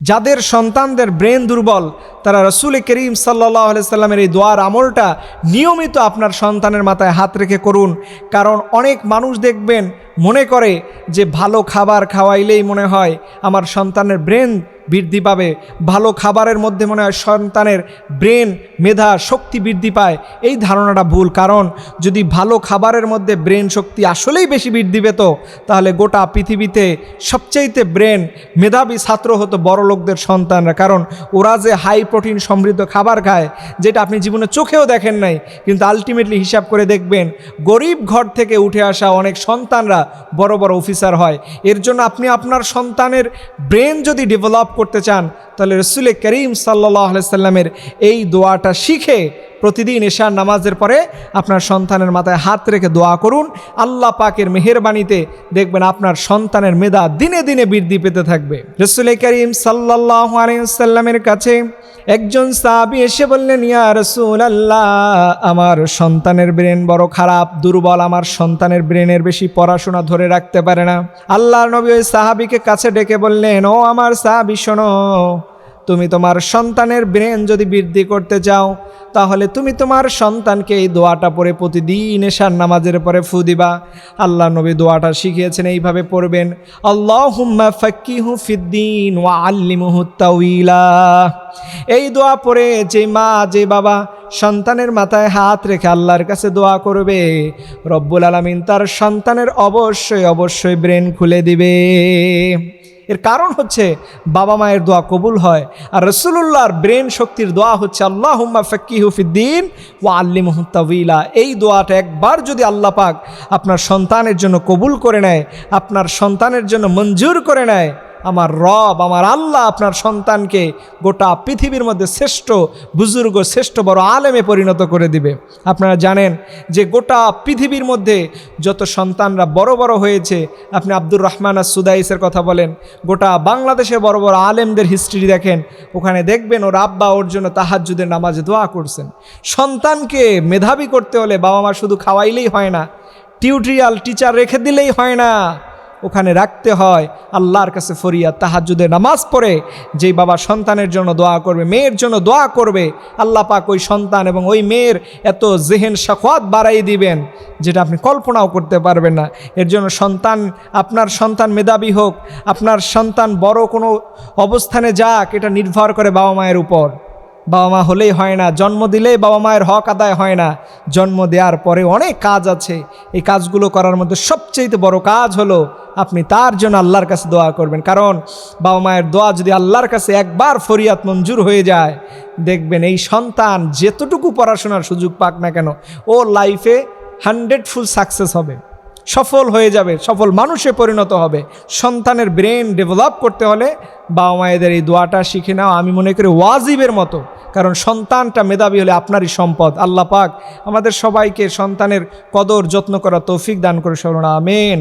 যাদের সন্তানদের ব্রেন দুর্বল তারা রাসূল করিম সাল্লাল্লাহু আলাইহি সাল্লামের এই দোয়ার আমলটা নিয়মিত আপনার সন্তানের মাথায় হাত রেখে করুন। কারণ অনেক মানুষ দেখবেন মনে করে যে ভালো খাবার খাওয়াইলেই মনে হয় আমার সন্তানের ব্রেন বৃদ্ধি পাবে, ভালো খাবারের মধ্যে মনে হয় সন্তানের ব্রেন মেধা শক্তি বৃদ্ধি পায়। এই ধারণাটা ভুল। কারণ যদি ভালো খাবারের মধ্যে ব্রেন শক্তি আসলেই বেশি বৃদ্ধি পেত তাহলে গোটা পৃথিবীতে সবচাইতে ব্রেন মেধাবী ছাত্র হতো বড় লোকদের সন্তানরা। কারণ ওরা যে হাই প্রোটিন সমৃদ্ধ খাবার খায় যেটা আপনি জীবনে চোখেও দেখেন নাই, কিন্তু আলটিমেটলি হিসাব করে দেখবেন গরিব ঘর থেকে উঠে আসা অনেক সন্তানরা বড় বড় অফিসার হয়। এর জন্য আপনি আপনার সন্তানের ব্রেন যদি ডেভেলপ করতে চান তাহলে রাসূল করিম সাল্লাল্লাহু আলাইহি সাল্লামের এই দোয়াটা শিখে প্রতিদিন এশার নামাজের পরে আপনার সন্তানের মাথায় হাত রেখে দোয়া করুন। আল্লাহ পাকের মেহেরবানিতে দেখবেন আপনার সন্তানের মেধা দিনে দিনে বৃদ্ধি পেতে থাকবে। রাসূল করিম সাল্লাল্লাহু আলাইহি সাল্লামের কাছে একজন সাহাবী এসে বললেন, ইয়া রাসূলুল্লাহ, আমার সন্তানের ব্রেন বড় খারাপ, দুর্বল, আমার সন্তানের ব্রেনের বেশি পড়াশোনা ধরে রাখতে পারে না। আল্লাহর নবী ওই সাহাবীকে কাছে ডেকে বললেন, ও আমার সাহাবী শোনো, তুমি তোমার সন্তানের ব্রেন যদি বৃদ্ধি করতে চাও তাহলে তুমি তোমার সন্তানকে এই দোয়াটা পড়ে প্রতিদিন এশার নামাজের পরে ফু দিবা। আল্লাহ নবী দোয়াটা শিখিয়েছেন, এইভাবে পড়বেন, আল্লাহুম্মা ফাক্কিহু ফিদ্দীন ওয়া আল্লিমহু তাউইলা। এই দোয়া পড়ে যে মা যে বাবা সন্তানের মাথায় হাত রেখে আল্লাহর কাছে দোয়া করবে, রব্বুল আলামিন তার সন্তানের অবশ্যই অবশ্যই ব্রেন খুলে দিবে। এর কারণ হচ্ছে বাবা মায়ের দোয়া কবুল হয়, আর রাসূলুল্লাহর ব্রেন শক্তির দোয়া হচ্ছে আল্লাহুম্মা ফাক্কিহু ফিদ্দীন ওয়া আল্লিমহু তাউইলা। এই দোয়াটা একবার যদি আল্লাহ পাক আপনার সন্তানের জন্য কবুল করে নেয়, আপনার সন্তানের জন্য মঞ্জুর করে নেয়, আমার রব আমার আল্লাহ আপনার সন্তানকে গোটা পৃথিবীর মধ্যে শ্রেষ্ঠ বুজুর্গ শ্রেষ্ঠ বড় আলেমে পরিণত করে দিবে। আপনারা জানেন যে গোটা পৃথিবীর মধ্যে যত সন্তানরা বড় বড় হয়েছে, আপনি আব্দুর রহমান আস-সুদাইসের কথা বলেন, গোটা বাংলাদেশে বড় বড় আলেমদের হিস্ট্রি দেখেন, ওখানে দেখবেন ওর আব্বা ওর জন্য তাহাজ্জুদের নামাজে দোয়া করছেন। সন্তানকে মেধাবী করতে হলে বাবা মা শুধু খাওয়াইলেই হয় না, টিউটোরিয়াল টিচার রেখে দিলেই হয় না, ওখানে রাখতে হয় আল্লাহর কাছে ফরিয়াদ। তাহাজ্জুদের নামাজ পড়ে যেই বাবা সন্তানের জন্য দোয়া করবে, মেয়ের জন্য দোয়া করবে, আল্লাহ পাক ওই সন্তান এবং ওই মেয়ের এত জেহেন সাখাওয়াত বাড়াই দিবেন যেটা আপনি কল্পনাও করতে পারবেন না। এর জন্য আপনার সন্তান মেধাবী হোক, আপনার সন্তান বড় কোনো অবস্থানে যাক, এটা নির্ভর করে বাবা মায়ের উপর। বাবা মা হলেই হয় না, জন্ম দিলেই বাবা মায়ের হক আদায় হয় না। জন্ম দেওয়ার পরে অনেক কাজ আছে, এই কাজগুলো করার মধ্যে সবচেয়ে বড় কাজ হলো আপনি তার জন্য আল্লাহর কাছে দোয়া করবেন। কারণ বাবা মায়ের দোয়া যদি আল্লাহর কাছে একবার ফরিয়াদ মঞ্জুর হয়ে যায়, দেখবেন এই সন্তান যেতটুকু পড়াশোনার সুযোগ পাক না কেন ও লাইফে 100 সাকসেস হবে, সফল হয়ে যাবে, সফল মানুষে পরিণত হবে। সন্তানের ব্রেন ডেভেলপ করতে হলে বাবা মায়েদের এই দোয়াটা শিখে নাও আমি মনে করি ওয়াজিবের মতো। কারণ সন্তানটা মেধাবী হলে আপনারই সম্পদ। আল্লাহ পাক আমাদের সবাইকে সন্তানের কদর যত্ন করা তৌফিক দান করে, আমিন।